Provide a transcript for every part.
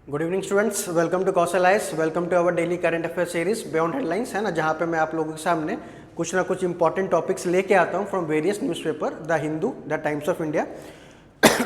Good evening students, welcome to Kaushal IAS, welcome to our daily current affair series beyond headlines, है ना, जहाँ पे मैं आप लोगों के सामने कुछ ना कुछ इंपॉर्टेंट टॉपिक्स लेके आता हूँ from various newspaper, the Hindu, the times of India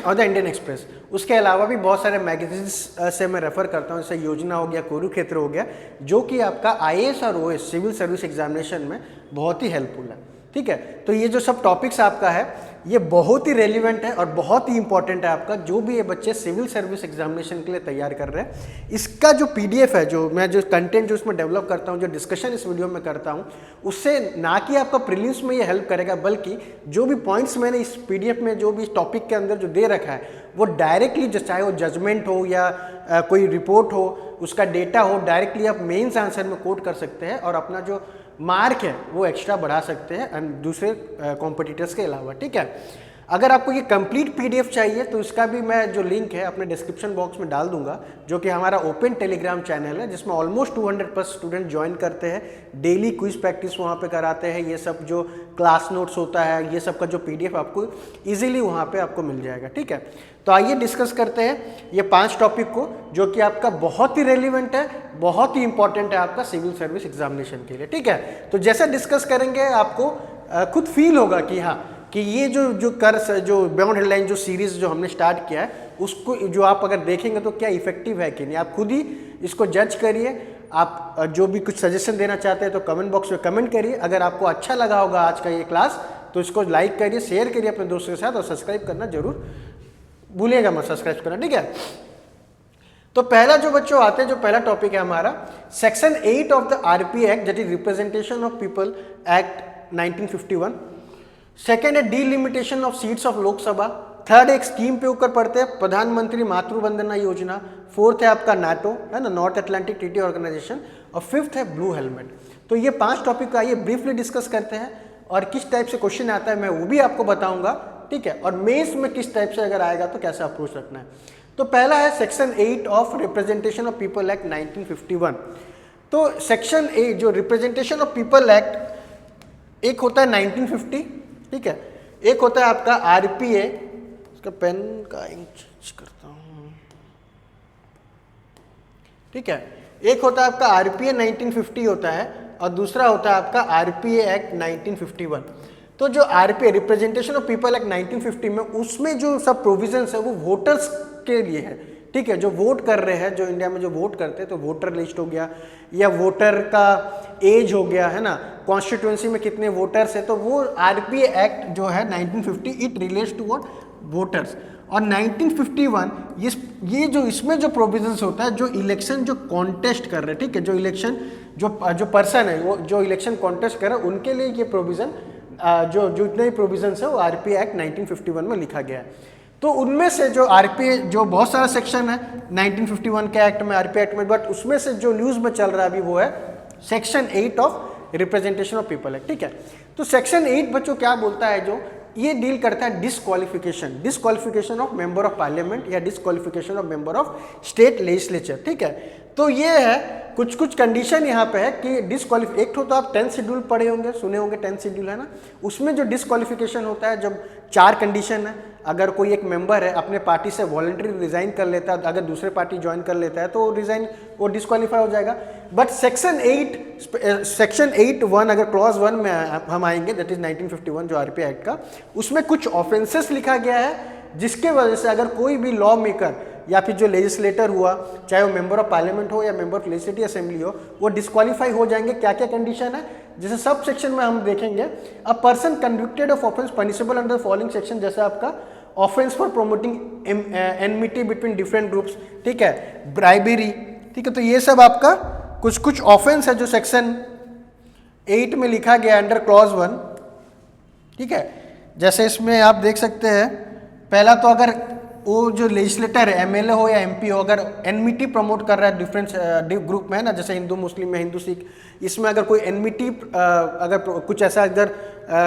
और द इंडियन एक्सप्रेस। उसके अलावा भी बहुत सारे मैगजीन्स से मैं रेफर करता हूँ, जैसे योजना हो गया, कुरुक्षेत्र हो गया, जो कि आपका आईएएस और ओएस सिविल सर्विस एग्जामिनेशन में बहुत ही हेल्पफुल है। ठीक है, तो ये जो सब टॉपिक्स आपका है ये बहुत ही रेलिवेंट है और बहुत ही इंपॉर्टेंट है आपका, जो भी ये बच्चे सिविल सर्विस एग्जामिनेशन के लिए तैयार कर रहे हैं। इसका जो पीडीएफ है, जो मैं जो कंटेंट जो इसमें डेवलप करता हूँ, जो डिस्कशन इस वीडियो में करता हूँ, उससे ना कि आपका प्रीलिम्स में ये हेल्प करेगा, बल्कि जो भी पॉइंट्स मैंने इस पीडीएफ में जो भी इस टॉपिक के अंदर जो दे रखा है वो डायरेक्टली, चाहे वो जजमेंट हो या कोई रिपोर्ट हो, उसका डेटा हो, डायरेक्टली आप मेंस आंसर में कोट कर सकते हैं और अपना जो मार्क है वो एक्स्ट्रा बढ़ा सकते हैं दूसरे कॉम्पिटिटर्स के अलावा। ठीक है, अगर आपको ये कंप्लीट पीडीएफ चाहिए तो इसका भी मैं जो लिंक है अपने डिस्क्रिप्शन बॉक्स में डाल दूंगा, जो कि हमारा ओपन टेलीग्राम चैनल है, जिसमें ऑलमोस्ट 200+ स्टूडेंट ज्वाइन करते हैं। डेली क्विज प्रैक्टिस वहाँ पे कराते हैं, ये सब जो क्लास नोट्स होता है, ये सब का जो पीडीएफ आपको इजीली वहाँ पे आपको मिल जाएगा। ठीक है, तो आइए डिस्कस करते हैं ये 5 टॉपिक को, जो कि आपका बहुत ही रेलिवेंट है, बहुत ही इंपॉर्टेंट है आपका सिविल सर्विस एग्जामिनेशन के लिए। ठीक है, तो जैसा डिस्कस करेंगे आपको खुद फील होगा कि हाँ, कि ये जो बियॉन्ड हेडलाइन जो सीरीज जो हमने स्टार्ट किया है, उसको जो आप अगर देखेंगे तो क्या इफेक्टिव है कि नहीं, आप खुद ही इसको जज करिए। आप जो भी कुछ सजेशन देना चाहते हैं तो कमेंट बॉक्स में कमेंट करिए। अगर आपको अच्छा लगा होगा आज का ये क्लास तो इसको लाइक करिए, शेयर करिए अपने दोस्तों के साथ और सब्सक्राइब करना जरूर भूलिएगा मत, सब्सक्राइब करना। ठीक है, तो पहला जो बच्चों आते हैं, जो पहला टॉपिक है हमारा, section 8 of the RPA act, that is representation of people act 1951। Second है delimitation of seats of Lok Sabha. Third एक स्कीम पे ऊपर पढ़ते हैं, प्रधानमंत्री मातृ वंदना योजना। फोर्थ है आपका नाटो, है ना, नॉर्थ अटलांटिक ट्रीटी ऑर्गेनाइजेशन। और फिफ्थ है ब्लू हेलमेट। तो ये 5 टॉपिक का आइए ब्रीफली डिस्कस करते हैं, और किस टाइप से क्वेश्चन आता है मैं वो भी आपको बताऊंगा। ठीक है, और मेंस में किस टाइप से अगर आएगा तो कैसे अप्रोच रखना है। तो पहला है section 8 of representation of people act 1951। तो सेक्शन 8 जो रिप्रेजेंटेशन ऑफ पीपल एक्ट, एक होता है 1950, ठीक है, एक होता है आपका आरपीए, इसका पेन का इंक चेंज करता हूं। ठीक है, एक होता है आपका आरपीए 1950 होता है, और दूसरा होता है आपका आरपीए एक्ट 1951। तो जो RPA representation of people act 1950 में, उसमें जो सब प्रोविजंस है वो वोटर्स के लिए है। ठीक है, जो वोट कर रहे हैं, जो इंडिया में जो वोट करते हैं, तो वोटर लिस्ट हो गया या वोटर का एज हो गया, है ना, कॉन्स्टिट्यूंसी में कितने वोटर्स है, तो वो आरपीए एक्ट जो है 1950 it relates to what, voters. और 1951 ये जो इसमें जो प्रोविजंस होता है, जो इलेक्शन जो कॉन्टेस्ट कर रहे हैं, ठीक है, जो इलेक्शन जो पर्सन है वो जो इलेक्शन कॉन्टेस्ट कर रहे हैं, उनके लिए ये प्रोविजन जो जितने भी प्रोविजंस है वो आरपीए एक्ट 1951 में लिखा गया है। तो उनमें से जो आरपीए, जो बहुत सारा सेक्शन है 1951 के एक्ट में, आरपीए एक्ट में, बट उसमें से जो न्यूज़ में चल रहा है अभी वो है section 8 of representation of people act. ठीक है, तो सेक्शन 8 बच्चों क्या बोलता है, जो ये डील करता है disqualification of member of parliament या disqualification of member of state legislature. ठीक है, तो ये है कुछ कंडीशन यहाँ पे है कि डिसक्वालिफाई, एक तो आप 10th शेड्यूल पढ़े होंगे, सुने होंगे 10th शेड्यूल, है ना, उसमें जो डिसक्वालिफिकेशन होता है, जब 4 कंडीशन है, अगर कोई एक मेंबर है अपने पार्टी से वॉलंटरी रिजाइन कर लेता है, अगर दूसरे पार्टी ज्वाइन कर लेता है तो वो डिसक्वालीफाई हो जाएगा। बट सेक्शन 8(1) अगर क्लॉज 1 में हम आएंगे, दैट इज 1951 जो आरपीए एक्ट का, उसमें कुछ ऑफेंसेस लिखा गया है, जिसके वजह से अगर कोई भी लॉ मेकर या फिर जो लेजिस्लेटर हुआ, चाहे वो मेंबर ऑफ पार्लियामेंट हो या मेंबर ऑफ लेजिस्लेटिव असेंबली हो, वो डिस्क्वालीफाई हो जाएंगे। क्या क्या कंडीशन है, जैसे सब सेक्शन में हम देखेंगे, a person convicted of offence punishable under following section, जैसे आपका offence for promoting enmity between different groups, ठीक है, ब्राइबरी, ठीक है, तो ये सब आपका कुछ ऑफेंस है जो सेक्शन 8 में लिखा गया अंडर क्लॉज 1। ठीक है, जैसे इसमें आप देख सकते हैं, पहला तो अगर वो जो लेजिस्लेटर है, एमएलए हो या एमपी हो, अगर एनमिटी प्रमोट कर रहा है डिफरेंट ग्रुप में, है ना, जैसे हिंदू मुस्लिम या हिंदू सिख, इसमें अगर कोई एनमिटी अगर कुछ ऐसा इधर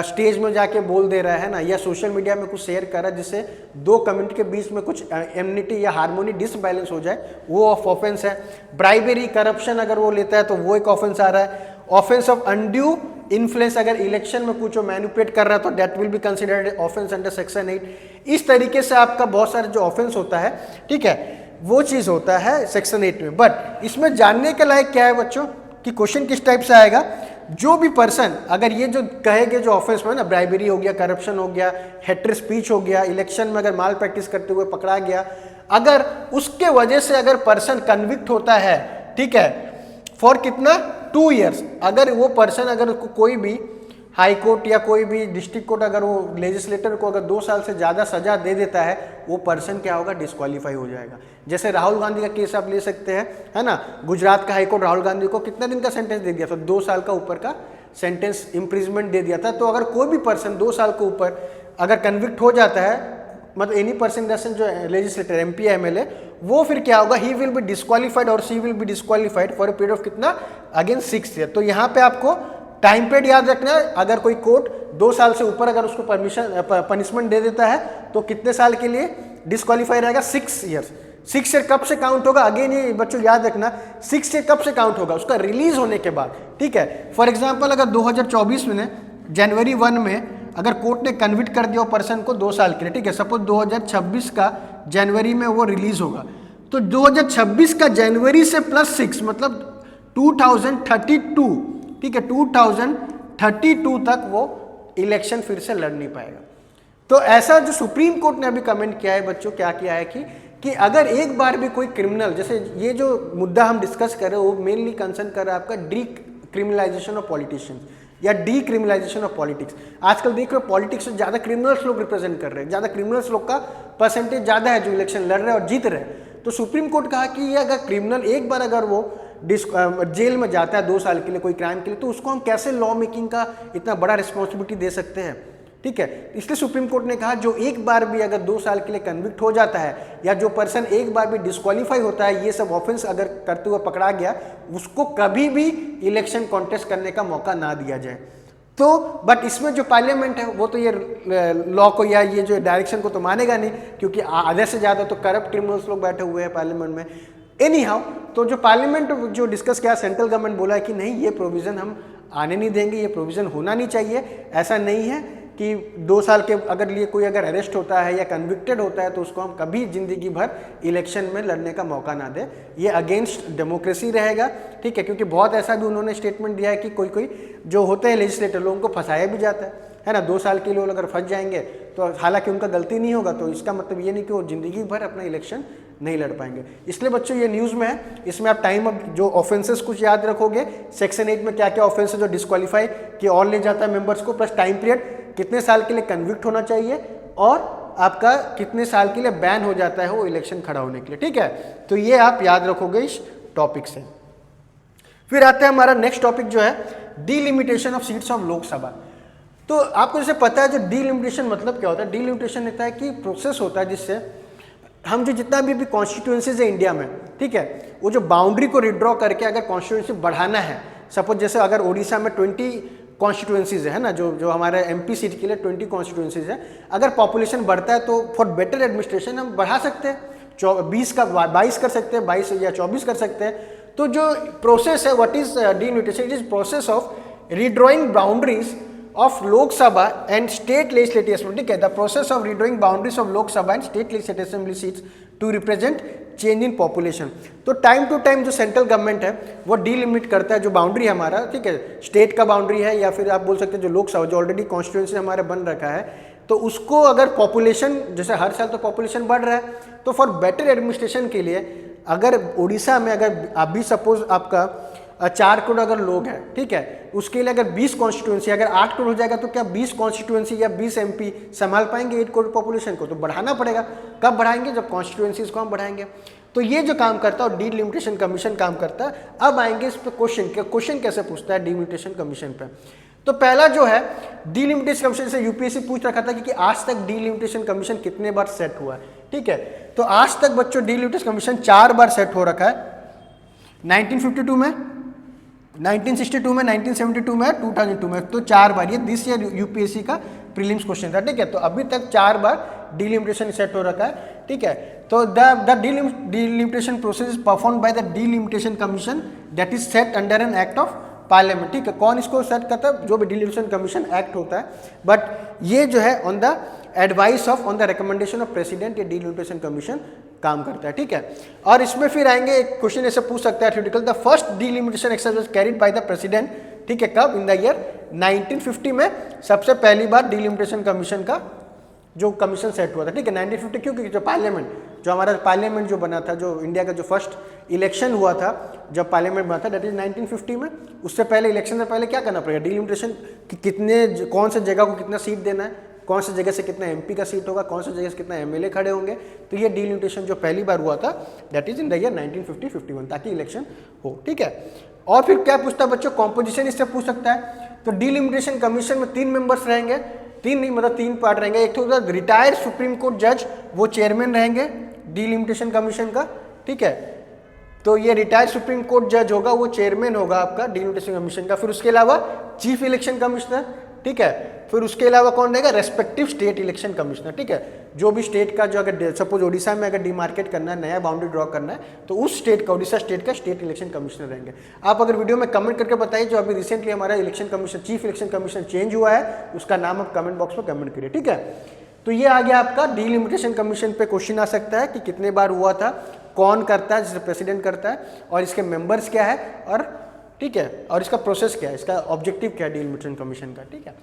स्टेज में जाके बोल दे रहा है ना, या सोशल मीडिया में कुछ शेयर कर रहा है जिससे 2 कम्युनिटी के बीच में कुछ एमनिटी या हार्मोनी डिसबैलेंस हो जाए, वो ऑफेंस है। ब्राइबरी, करप्शन अगर वो लेता है तो वो एक ऑफेंस आ रहा है। ऑफेंस ऑफ अनड्यू इन्फ्लुएंस, अगर इलेक्शन में कुछ मैनिपुलेट कर रहा है तो that will be considered offence under section 8। इस तरीके से आपका बहुत सारे जो ऑफेंस होता है, ठीक है, वो चीज़ होता है सेक्शन 8 में। बट इसमें जानने के लायक क्या है बच्चों कि क्वेश्चन किस टाइप से आएगा, जो भी पर्सन अगर ये जो कहेंगे जो ऑफेंस में ना, ब्राइबरी हो गया, करप्शन हो गया, हेटर स्पीच हो गया, इलेक्शन में अगर माल प्रैक्टिस करते हुए पकड़ा गया, अगर उसके वजह से अगर पर्सन कन्विक्ट होता है, ठीक है, फॉर कितना 2 ईयर्स, अगर वो पर्सन अगर उसको कोई भी हाई कोर्ट या कोई भी डिस्ट्रिक्ट कोर्ट अगर वो लेजिस्लेटर को अगर 2 साल से ज़्यादा सजा दे देता है, वो पर्सन क्या होगा, डिस्क्वालीफाई हो जाएगा। जैसे राहुल गांधी का केस आप ले सकते हैं, है ना, गुजरात का हाई कोर्ट राहुल गांधी को कितना दिन का सेंटेंस दे दिया था, 2 साल का ऊपर का सेंटेंस इम्प्रिजमेंट दे दिया था। तो अगर कोई भी पर्सन 2 साल के ऊपर अगर कन्विक्ट हो जाता है, मतलब एनी पर्सन दर्शन जो लेजिस्लेटर MP या MLA, वो फिर क्या होगा, ही विल बी डिस्क्वालीफाइड और C will be disqualified for a period of कितना, अगेन 6 ईयर। तो यहाँ पे आपको टाइम पीरियड याद रखना है। अगर कोई कोर्ट 2 साल से ऊपर अगर उसको पनिशमेंट दे देता है तो कितने साल के लिए डिस्क्वालीफाई रहेगा, 6 ईयर्स। 6 ईयर कब से काउंट होगा, अगेन ये बच्चों याद रखना, 6 ईयर कब से काउंट होगा, उसका रिलीज होने के बाद, ठीक है। फॉर एग्जाम्पल अगर 2024 में जनवरी 1 में अगर कोर्ट ने कन्विक्ट कर दिया पर्सन को 2 साल के लिए, ठीक है, सपोज 2026 का जनवरी में वो रिलीज होगा, तो 2026 का जनवरी से +6 मतलब 2032, ठीक है, 2032 तक वो इलेक्शन फिर से लड़ नहीं पाएगा। तो ऐसा जो सुप्रीम कोर्ट ने अभी कमेंट किया है बच्चों, क्या किया है कि अगर एक बार भी कोई क्रिमिनल, जैसे ये जो मुद्दा हम डिस्कस कर रहे हैं वो मेनली कंसर्न कर रहा है आपका डीक्रिमिनलाइजेशन ऑफ पॉलिटिशियंस या डीक्रिमिनलाइजेशन ऑफ पॉलिटिक्स। आजकल देख रहे हो पॉलिटिक्स में ज़्यादा क्रिमिनल्स लोग रिप्रेजेंट कर रहे हैं, ज़्यादा क्रिमिनल्स लोग का परसेंटेज ज़्यादा है जो इलेक्शन लड़ रहे हैं और जीत रहे हैं। तो सुप्रीम कोर्ट कहा कि ये अगर क्रिमिनल एक बार अगर वो जेल में जाता है 2 साल के लिए कोई क्राइम के लिए, तो उसको हम कैसे लॉ मेकिंग का इतना बड़ा रिस्पॉन्सिबिलिटी दे सकते हैं, ठीक है। इसलिए सुप्रीम कोर्ट ने कहा जो एक बार भी अगर 2 साल के लिए कन्विक्ट हो जाता है या जो पर्सन एक बार भी डिस्क्वालीफाई होता है, ये सब ऑफेंस अगर करते हुए पकड़ा गया, उसको कभी भी इलेक्शन कॉन्टेस्ट करने का मौका ना दिया जाए। तो बट इसमें जो पार्लियामेंट है वो तो ये लॉ को या ये जो डायरेक्शन को तो मानेगा नहीं, क्योंकि आधे से ज़्यादा तो करप्ट क्रिमिनल्स लोग बैठे हुए हैं पार्लियामेंट में। एनी हाउ, तो जो पार्लियामेंट जो डिस्कस किया, सेंट्रल गवर्नमेंट बोला है कि नहीं, ये प्रोविज़न हम आने नहीं देंगे, ये प्रोविज़न होना नहीं चाहिए। ऐसा नहीं है कि 2 साल के अगर लिए कोई अगर अरेस्ट होता है या कन्विक्टेड होता है तो उसको हम कभी ज़िंदगी भर इलेक्शन में लड़ने का मौका ना दें, ये अगेंस्ट डेमोक्रेसी रहेगा, ठीक है। क्योंकि बहुत ऐसा भी उन्होंने स्टेटमेंट दिया है कि कोई कोई जो होते हैं लेजिस्लेटर लोगों को फंसाया भी जाता है ना, 2 साल के लिए अगर फंस जाएंगे तो हालांकि उनका गलती नहीं होगा, तो इसका मतलब ये नहीं कि वो ज़िंदगी भर अपना इलेक्शन नहीं लड़ पाएंगे। इसलिए बच्चों ये न्यूज़ में है, इसमें आप टाइम अब जो ऑफेंसेस कुछ याद रखोगे, सेक्शन 8 में क्या क्या ऑफेंस है जो डिस्क्वालीफाई कि और ले जाता है मेंबर्स को, प्लस टाइम पीरियड कितने साल के लिए कन्विक्ट होना चाहिए और आपका कितने साल के लिए बैन हो जाता है वो इलेक्शन खड़ा होने के लिए, ठीक है। तो ये आप याद रखोगे इस टॉपिक से। फिर आते हैं हमारा नेक्स्ट टॉपिक जो है delimitation of seats of Lok Sabha. तो आपको जैसे पता है जो डीलिमिटेशन मतलब क्या होता है, डीलिमिटेशन होता है कि प्रोसेस होता है जिससे हम जो जितना भी कॉन्स्टिट्यूंसीज है इंडिया में, ठीक है, वो जो बाउंड्री को रिड्रॉ करके अगर कॉन्स्टिट्यूंसी बढ़ाना है, सपोज जैसे अगर उड़ीसा में 20 कॉन्स्टिट्यूंसीज है ना, जो हमारे MP सीट के लिए 20 कॉन्स्टिट्यूंसीज है, अगर पॉपुलेशन बढ़ता है तो फॉर बेटर एडमिनिस्ट्रेशन हम बढ़ा सकते हैं, 20 का 22 कर सकते हैं, 22 या 24 कर सकते हैं। तो जो प्रोसेस है, what is delimitation, it is process of redrawing boundaries of Lok Sabha and state legislative assembly, ठीक है, the process of redrawing boundaries of Lok Sabha and state legislative assembly seats to represent change in population। तो time to time जो central government है वो delimit करता है जो boundary है हमारा, ठीक है, स्टेट का बाउंड्री है या फिर आप बोल सकते हैं जो लोकसभा जो ऑलरेडी कॉन्स्टिट्यूंसी हमारा बन रखा है, तो उसको अगर पॉपुलेशन जैसे हर साल तो पॉपुलेशन बढ़ रहा है, तो फॉर बेटर एडमिनिस्ट्रेशन के लिए अगर उड़ीसा में अगर अभी सपोज आपका 4 करोड़ अगर लोग हैं, ठीक है, उसके लिए अगर 20 कॉन्स्टिट्यूंसी अगर 8 करोड़ हो जाएगा तो क्या 20 कॉन्स्टिट्यूंसी या 20 MP संभाल पाएंगे 8 करोड़ पॉपुलेशन को? तो बढ़ाना पड़ेगा। कब बढ़ाएंगे? जब कॉन्स्टिट्यूंसीज को हम बढ़ाएंगे। तो ये जो काम करता है और डीलिमिटेशन कमीशन काम करता है। अब आएंगे इस पर क्वेश्चन कैसे पूछता है डीलिमिटेशन कमीशन पे। तो पहला जो है डीलिमिटेशन कमीशन से UPSC पूछ रखा था कि आज तक डीलिमिटेशन कमीशन कितने बार सेट हुआ है, ठीक है। तो आज तक बच्चों डीलिमिटेशन कमीशन 4 बार सेट हो रखा है, 1952 में, 1962 में, 1972 में, 2002 में, तो 4 बार। ये दिस ईयर UPSC का प्रीलिम्स क्वेश्चन था, ठीक है। तो अभी तक 4 बार डीलिमिटेशन सेट हो रखा है, ठीक है। तो the delimitation process is performed by the delimitation commission that is set under an act of parliament, ठीक है। कौन इसको सेट करता है? जो भी डीलिमिटेशन कमीशन एक्ट होता है, बट ये जो है on the advice of on the recommendation of president ये डीलिमिटेशन कमीशन काम करता है, ठीक है। और इसमें फिर आएंगे, एक क्वेश्चन ऐसे पूछ सकता है theoretical, the first delimitation exercise carried by the president, ठीक है, कब? इन द ईयर 1950 में सबसे पहली बार डिलिमिटेशन कमीशन का जो कमीशन सेट हुआ था, ठीक है। 1950 क्यों? क्योंकि जो पार्लियामेंट, जो हमारा पार्लियामेंट जो बना था, जो इंडिया का जो फर्स्ट इलेक्शन हुआ था जब पार्लियामेंट बना था, दैट इज 1950 में। उससे पहले, इलेक्शन से पहले क्या करना पड़ेगा? डिलिमिटेशन कि कितने, कौन से जगह को कितना सीट देना है, कौन सी जगह से कितना एमपी का सीट होगा, कौन सी जगह से कितना एमएलए खड़े होंगे। तो ये डिलिमिटेशन जो पहली बार हुआ था that is in the year 1950-51, ताकि इलेक्शन हो, ठीक है। और फिर क्या पूछता है बच्चों? कॉम्पोजिशन इससे पूछ सकता है। तो डिलिमिटेशन कमीशन में 3 मेंबर्स रहेंगे, 3 नहीं मतलब 3 पार्ट रहेंगे। एक तो रिटायर्ड सुप्रीम कोर्ट जज, वो चेयरमैन रहेंगे डिलिमिटेशन कमीशन का, ठीक है। तो ये रिटायर्ड सुप्रीम कोर्ट जज होगा, वो चेयरमैन होगा आपका डिलिमिटेशन कमीशन का। फिर उसके अलावा चीफ इलेक्शन कमिश्नर, ठीक है। फिर उसके अलावा कौन रहेगा? रेस्पेक्टिव स्टेट इलेक्शन कमिश्नर, ठीक है। जो भी स्टेट का, जो अगर सपोज ओडिशा में अगर डिमार्केट करना है, नया बाउंड्री ड्रॉ करना है, तो उस स्टेट का, ओडिशा स्टेट का स्टेट इलेक्शन कमिश्नर रहेंगे। आप अगर वीडियो में कमेंट करके बताइए, जो अभी रिसेंटली हमारा election commission, chief election commissioner change हुआ है, उसका नाम आप कमेंट बॉक्स में कमेंट करिए, ठीक है। तो ये आ गया आपका डिलिमिटेशन कमीशन पे क्वेश्चन आ सकता है कि कितने बार हुआ था, कौन करता है, जिसे प्रेसिडेंट करता है, और इसके मेंबर्स क्या है, और ठीक है, और इसका प्रोसेस क्या है, इसका ऑब्जेक्टिव क्या है डिलिमिटेशन कमीशन का, ठीक है।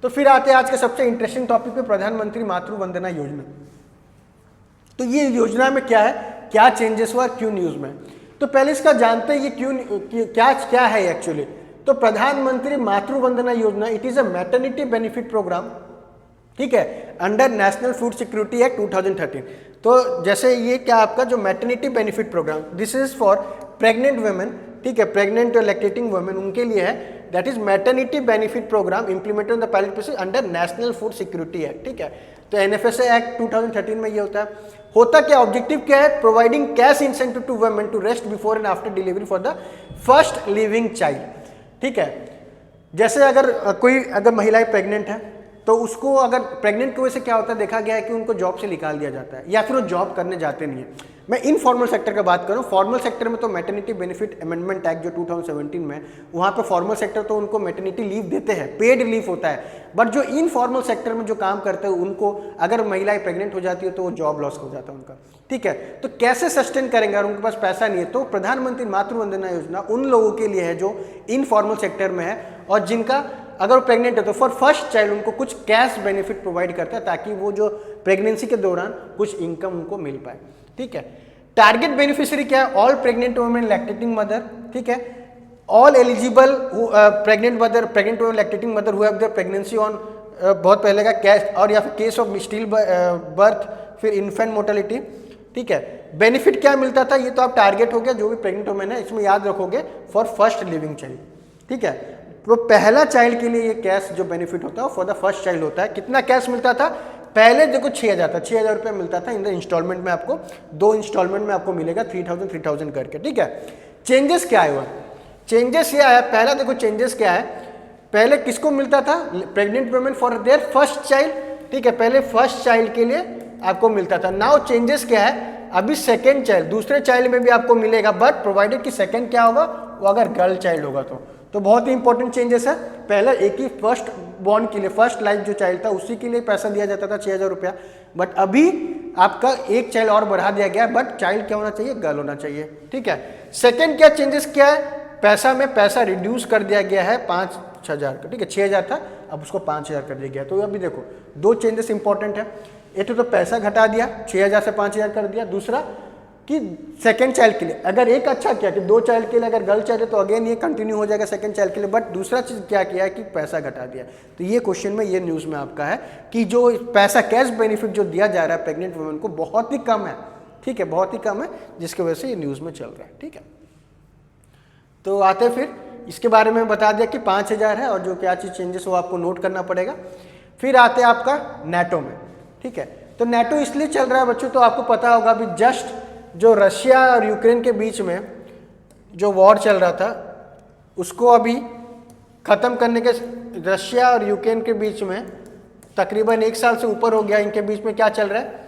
तो फिर आते हैं आज के सबसे इंटरेस्टिंग टॉपिक पे, प्रधानमंत्री मातृ वंदना योजना। तो ये योजना में क्या है, क्या चेंजेस हुआ, क्यों न्यूज में? तो पहले इसका जानते हैं ये क्यों, क्या है एक्चुअली। तो प्रधानमंत्री Matru Vandana Yojana, it is a maternity benefit programme, ठीक है, under national food security act 2013। तो जैसे ये क्या आपका जो maternity benefit programme, this is for pregnant women, ठीक है, प्रेग्नेंट और लैक्टेटिंग वुमेन, उनके लिए है। That is maternity benefit programme implemented on the pilot basis under national food security act, ठीक है। तो एनएफएसए एक्ट 2013 में ये होता क्या, ऑब्जेक्टिव क्या है? Providing cash incentive to women to rest before and after delivery for the first living child, ठीक है। जैसे अगर महिलाएं प्रेग्नेंट है, तो उसको अगर प्रेग्नेंट की वजह से क्या होता है, देखा गया है कि उनको जॉब से निकाल दिया जाता है, या फिर वो जॉब करने जाते नहीं है। मैं इनफॉर्मल सेक्टर का बात करूं, फॉर्मल सेक्टर में तो मैटरनिटी बेनिफिट अमेंडमेंट एक्ट जो 2017 में, वहां पे फॉर्मल सेक्टर तो उनको मैटरनिटी लीव देते हैं, पेड लीव होता है। बट जो इनफॉर्मल सेक्टर में जो काम करते हैं, उनको अगर महिलाएं प्रेग्नेंट हो जाती है तो वो जॉब लॉस हो जाता है उनका, ठीक है। तो कैसे सस्टेन करेंगे और उनके पास पैसा नहीं है? तो प्रधानमंत्री मातृ वंदना योजना उन लोगों के लिए है जो इनफॉर्मल सेक्टर में है, और जिनका अगर वो प्रेग्नेंट है तो फॉर फर्स्ट चाइल्ड उनको कुछ कैश बेनिफिट प्रोवाइड करता है, ताकि वो जो प्रेगनेंसी के दौरान कुछ इनकम उनको मिल पाए, ठीक है। टारगेट बेनिफिशियरी क्या है? All pregnant women lactating mother, ठीक है। All eligible pregnant women lactating mother who have their pregnancy on, बहुत पहले का कैश, और या फिर केस ऑफ स्टिल बर्थ, फिर इन्फेंट मोर्टेलिटी, ठीक है। बेनिफिट क्या मिलता था? ये तो आप टारगेट हो गया जो भी प्रेग्नेंट वुमेन है, इसमें याद रखोगे फॉर फर्स्ट लिविंग चाइल्ड, ठीक है। तो पहला चाइल्ड के लिए ये कैश जो बेनिफिट होता है फॉर द फर्स्ट चाइल्ड होता है। कितना कैश मिलता था? पहले देखो 6,000 था, 6,000 रुपये मिलता था इन द इंस्टॉलमेंट में, आपको 2 इंस्टॉलमेंट में आपको मिलेगा 3,000 करके, ठीक है। चेंजेस क्या है? चेंजेस ये आया, पहला देखो चेंजेस क्या है, पहले किसको मिलता था? Pregnant women for their first child, ठीक है, पहले फर्स्ट चाइल्ड के लिए आपको मिलता था। नाउ चेंजेस क्या है, अभी सेकेंड चाइल्ड, दूसरे चाइल्ड में भी आपको मिलेगा, बट प्रोवाइडेड कि सेकेंड क्या होगा, वो अगर गर्ल चाइल्ड होगा तो बहुत ही इंपॉर्टेंट चेंजेस है। पहले एक ही फर्स्ट बॉर्न के लिए, फर्स्ट लाइफ जो चाइल्ड था उसी के लिए पैसा दिया जाता था 6,000 रुपया, बट अभी आपका एक चाइल्ड और बढ़ा दिया गया, बट चाइल्ड क्या होना चाहिए? गर्ल होना चाहिए, ठीक है। सेकेंड क्या चेंजेस क्या है? पैसा में पैसा रिड्यूस कर दिया गया है 5,000 का, ठीक है, 6,000 था अब उसको 5,000 कर दिया गया। तो अभी देखो 2 चेंजेस इंपॉर्टेंट है, एक तो पैसा घटा दिया 6,000 से 5,000 कर दिया, दूसरा कि सेकेंड चाइल्ड के लिए अगर एक अच्छा किया कि 2 चाइल्ड के लिए अगर गर्ल चाइल्ड है तो अगेन ये कंटिन्यू हो जाएगा सेकेंड चाइल्ड के लिए, बट दूसरा चीज क्या किया है कि पैसा घटा दिया। तो ये क्वेश्चन में, ये न्यूज में आपका है कि जो पैसा कैश बेनिफिट जो दिया जा रहा है प्रेग्नेंट वुमेन को बहुत ही कम है, ठीक है, बहुत ही कम है, जिसकी वजह से ये न्यूज में चल रहा है, ठीक है। तो आते फिर इसके बारे में बता दिया कि 5,000 है, और जो क्या चीज चेंजेस हो आपको नोट करना पड़ेगा। फिर आते आपका नेटो में, ठीक है। तो नेटो इसलिए चल रहा है बच्चों, तो आपको पता होगा अभी जस्ट जो रशिया और यूक्रेन के बीच में जो वॉर चल रहा था उसको अभी ख़त्म करने के, रशिया और यूक्रेन के बीच में तकरीबन 1 साल से ऊपर हो गया, इनके बीच में क्या चल रहा है?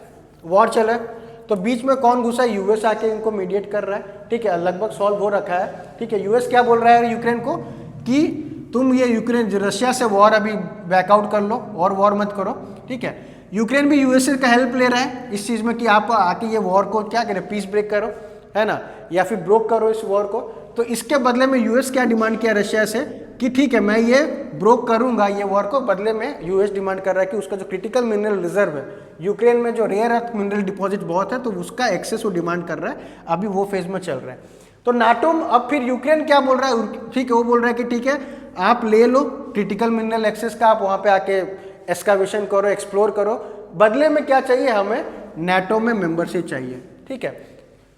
वॉर चल रहा है। तो बीच में कौन घुसा? यूएस आके इनको मीडिएट कर रहा है, ठीक है, लगभग सॉल्व हो रखा है, ठीक है। यूएस क्या बोल रहा है यूक्रेन को कि तुम ये यूक्रेन रशिया से वॉर अभी बैकआउट कर लो और वॉर मत करो, ठीक है। यूक्रेन भी यूएसए का हेल्प ले रहा है इस चीज़ में कि आप आके ये वॉर को क्या करें, पीस ब्रेक करो, है ना, या फिर ब्रोक करो इस वॉर को। तो इसके बदले में यूएस क्या डिमांड किया रशिया से कि ठीक है मैं ये ब्रोक करूंगा ये वॉर को, बदले में यूएस डिमांड कर रहा है कि उसका जो क्रिटिकल मिनरल रिजर्व है यूक्रेन में, जो रेयर अर्थ मिनरल डिपॉजिट बहुत है, तो उसका एक्सेस वो डिमांड कर रहा है। अभी वो फेज में चल रहा है। तो नाटो अब फिर यूक्रेन क्या बोल रहा है, ठीक है वो बोल रहा है कि ठीक है आप ले लो क्रिटिकल मिनरल एक्सेस का, आप वहाँ पे आके एक्सकावेशन करो, एक्सप्लोर करो, बदले में क्या चाहिए हमें, नाटो में मेंबरशिप चाहिए। ठीक है,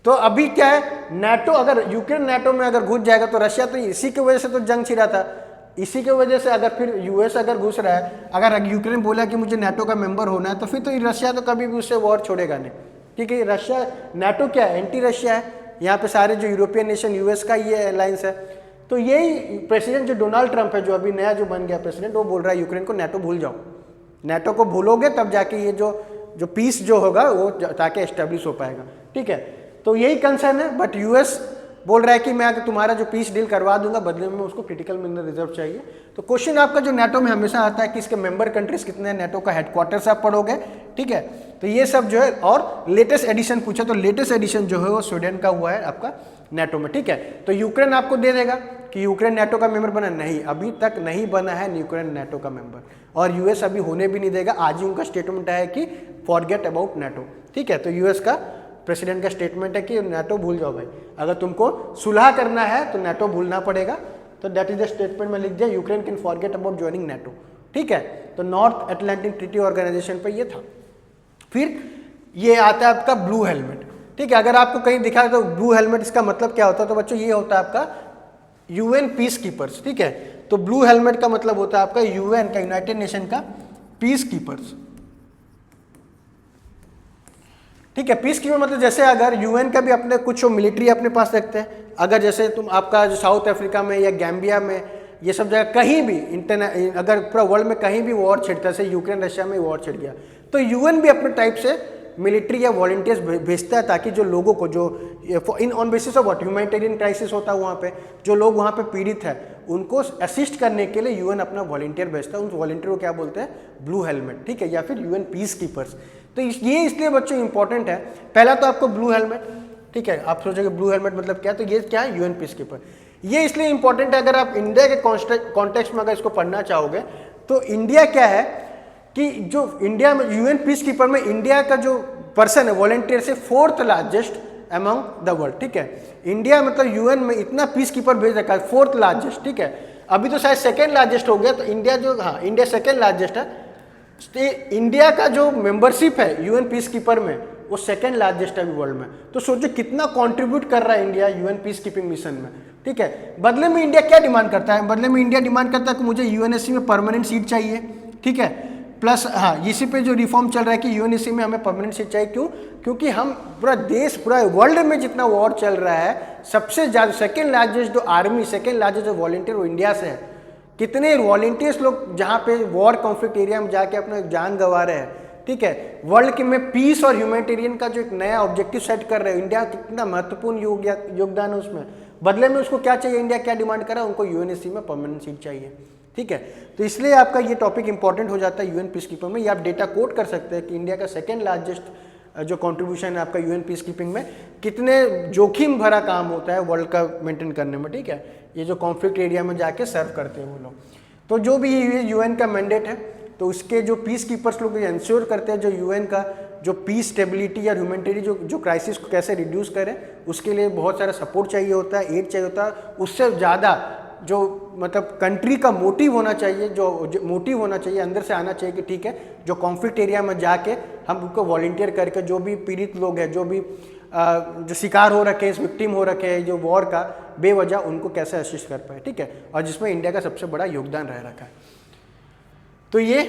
तो अभी क्या है, नाटो अगर यूक्रेन नाटो में अगर घुस जाएगा तो रशिया तो इसी की वजह से तो जंग छिड़ा था, इसी की वजह से अगर फिर यूएस अगर घुस रहा है, अगर यूक्रेन बोला कि मुझे नाटो का मेंबर होना है, तो फिर तो रशिया तो कभी भी उससे वॉर छोड़ेगा नहीं, क्योंकि रशिया नाटो क्या है, एंटी रशिया है, यहाँ पे सारे जो यूरोपियन नेशन यूएस का ये अलायंस है। तो यही प्रेसिडेंट जो डोनाल्ड ट्रंप है, जो अभी नया जो बन गया प्रेसिडेंट, वो बोल रहा है यूक्रेन को नाटो भूल जाओ, नाटो को भूलोगे तब जाके ये जो पीस जो होगा वो जाके एस्टेब्लिश हो पाएगा। ठीक है, तो यही कंसर्न है, बट यूएस बोल रहा है कि मैं तुम्हारा जो पीस डील करवा दूंगा, बदले में उसको क्रिटिकल मिनरल रिजर्व चाहिए। तो क्वेश्चन आपका जो नाटो में हमेशा आता है कि इसके मेंबर कंट्रीज कितने हैं, नाटो का हेडक्वार्टर्स आप पढ़ोगे। ठीक है, तो ये सब जो है, और लेटेस्ट एडिशन पूछा तो लेटेस्ट एडिशन जो है वो स्वीडन का हुआ है आपका नाटो में। ठीक है, तो यूक्रेन आपको दे देगा कि यूक्रेन नाटो का मेंबर बना, नहीं अभी तक नहीं बना है यूक्रेन नाटो का मेंबर, और यूएस अभी होने भी नहीं देगा। आज ही उनका स्टेटमेंट है कि फॉरगेट अबाउट नाटो। ठीक है, तो यूएस का प्रेसिडेंट का स्टेटमेंट है कि नाटो भूल जाओ भाई, अगर तुमको सुलह करना है तो नाटो भूलना पड़ेगा। तो दैट इज द स्टेटमेंट में लिख दिया, Ukraine can forget about joining NATO. ठीक है, तो नॉर्थ अटलांटिक ट्रीटी ऑर्गेनाइजेशन पे ये था। फिर ये आता है आपका ब्लू हेलमेट। ठीक है, अगर आपको कहीं दिखा तो ब्लू हेलमेट इसका मतलब क्या होता है, तो बच्चों ये होता है आपका यूएन पीस कीपर्स। ठीक है, तो ब्लू हेलमेट का मतलब होता है आपका यूएन का, यूनाइटेड नेशन का पीस कीपर्स। ठीक है, पीस कीपर मतलब जैसे अगर यूएन का भी अपने कुछ मिलिट्री अपने पास रखते हैं, अगर जैसे तुम आपका जो साउथ अफ्रीका में या गैम्बिया में ये सब जगह कहीं भी अगर पूरा वर्ल्ड में कहीं भी वॉर छिड़ता है, जैसे यूक्रेन रशिया में वॉर छिड़ गया, तो यूएन भी अपने टाइप से मिलिट्री या वॉलंटियर्स भेजता है, ताकि जो लोगों को जो in on basis of what humanitarian crisis होता है वहाँ पे, जो लोग वहाँ पे पीड़ित है उनको असिस्ट करने के लिए यूएन अपना वॉलंटियर भेजता है। उन वॉलंटियर को क्या बोलते हैं, ब्लू हेलमेट। ठीक है, या फिर यूएन पीस कीपर्स। तो ये इसलिए बच्चों इंपॉर्टेंट है। पहला तो आपको ब्लू हेलमेट, ठीक है, आप सोचोगे ब्लू हेलमेट मतलब क्या, तो ये क्या है, यूएन पीस कीपर। ये इसलिए इंपॉर्टेंट है, अगर आप इंडिया के कॉन्टेक्स्ट में अगर इसको पढ़ना चाहोगे, तो इंडिया क्या है कि जो इंडिया में यूएन पीस कीपर में इंडिया का जो पर्सन है वॉलंटियर से 4th largest among the world. ठीक है, इंडिया मतलब यूएन में इतना पीस कीपर भेज रखा है, 4th लार्जेस्ट। ठीक है, अभी तो शायद 2nd लार्जेस्ट हो गया, तो इंडिया जो, हाँ इंडिया 2nd लार्जेस्ट है। इंडिया का जो मेंबरशिप है यूएन पीस कीपर में वो 2nd लार्जेस्ट है वर्ल्ड में। तो सोचो कितना कंट्रीब्यूट कर रहा है India UN peace keeping mission में। ठीक है, बदले में इंडिया क्या डिमांड करता है, बदले में इंडिया डिमांड करता है कि मुझे यूएनएससी में परमानेंट सीट चाहिए। ठीक है, प्लस हाँ इसी पे जो रिफॉर्म चल रहा है कि यूएनएससी में हमें परमानेंट सीट चाहिए। क्यों, क्योंकि हम पूरा देश, पूरा वर्ल्ड में जितना वॉर चल रहा है, सबसे ज़्यादा 2nd लार्जेस्ट जो आर्मी, 2nd लार्जेस्ट जो वॉलंटियर वो इंडिया से है। कितने वॉलंटियर्स लोग जहाँ पे वॉर कॉन्फ्लिक्ट एरिया में जाके अपना जान गंवा रहे हैं। ठीक है, वर्ल्ड के में पीस और ह्यूमैनिटेरियन का जो एक नया ऑब्जेक्टिव सेट कर रहे हैं, इंडिया कितना महत्वपूर्ण योगदान है उसमें। बदले में उसको क्या चाहिए, इंडिया क्या डिमांड कर रहा है, उनको यूएनएससी में परमानेंट सीट चाहिए। ठीक है, तो इसलिए आपका ये टॉपिक इंपॉर्टेंट हो जाता है यूएन पीस कीपर में। ये आप डेटा कोट कर सकते हैं कि इंडिया का 2nd लार्जेस्ट जो कंट्रीब्यूशन है आपका यूएन पीस कीपिंग में, कितने जोखिम भरा काम होता है वर्ल्ड का मेंटेन करने में। ठीक है, ये जो कॉन्फ्लिक्ट एरिया में जाके सर्व करते हैं वो लोग। तो जो भी ये यूएन का मैंडेट है, तो उसके जो पीस कीपर्स लोग इंश्योर करते हैं जो यूएन का जो पीस, स्टेबिलिटी या ह्यूमैनिटेरियन जो क्राइसिस को कैसे रिड्यूस करें, उसके लिए बहुत सारा सपोर्ट चाहिए होता है, एड चाहिए होता है। उससे ज़्यादा जो मतलब कंट्री का मोटिव होना चाहिए, जो मोटिव होना चाहिए अंदर से आना चाहिए कि ठीक है, जो कॉन्फ्लिक्ट एरिया में जाके हम उनको वॉलंटियर करके जो भी पीड़ित लोग हैं, जो भी जो शिकार हो रखे हैं, विक्टिम हो रखे हैं जो वॉर का बेवजह, उनको कैसे असिस्ट कर पाए। ठीक है, और जिसमें इंडिया का सबसे बड़ा योगदान रह रखा है। तो ये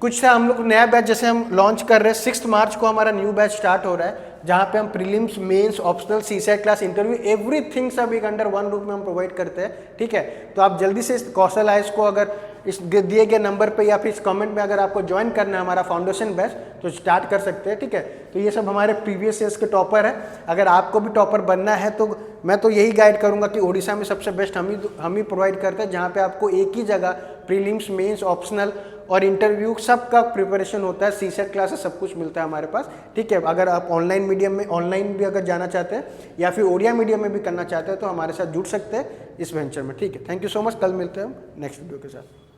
कुछ था, हम लोग नया बैच जैसे हम लॉन्च कर रहे हैं। 6 मार्च को हमारा न्यू बैच स्टार्ट हो रहा है, जहाँ पे हम prelims, mains, optional, CSAT class, interview, everything सब एक अंडर वन रूप में हम प्रोवाइड करते हैं। ठीक है, तो आप जल्दी से कौशल आईएएस को अगर इस दिए गए नंबर पे या फिर इस कमेंट में अगर आपको ज्वाइन करना है हमारा फाउंडेशन बैच, तो स्टार्ट कर सकते हैं। ठीक है, तो ये सब हमारे प्रीवियस ईयर्स के टॉपर है। अगर आपको भी टॉपर बनना है तो मैं तो यही गाइड करूंगा कि ओडिशा में सबसे बेस्ट हम ही प्रोवाइड करते हैं, जहाँ पे आपको एक ही जगह प्रीलिम्स, मेंस, ऑप्शनल और इंटरव्यू सब का प्रिपरेशन होता है, सीसेट क्लासेस सब कुछ मिलता है हमारे पास, ठीक है। अगर आप ऑनलाइन मीडियम में ऑनलाइन भी अगर जाना चाहते हैं या फिर ओडिया मीडियम में भी करना चाहते हैं तो हमारे साथ जुड़ सकते हैं इस वेंचर में, ठीक है। थैंक यू सो मच, कल मिलते हैं हम नेक्स्ट वीडियो के साथ।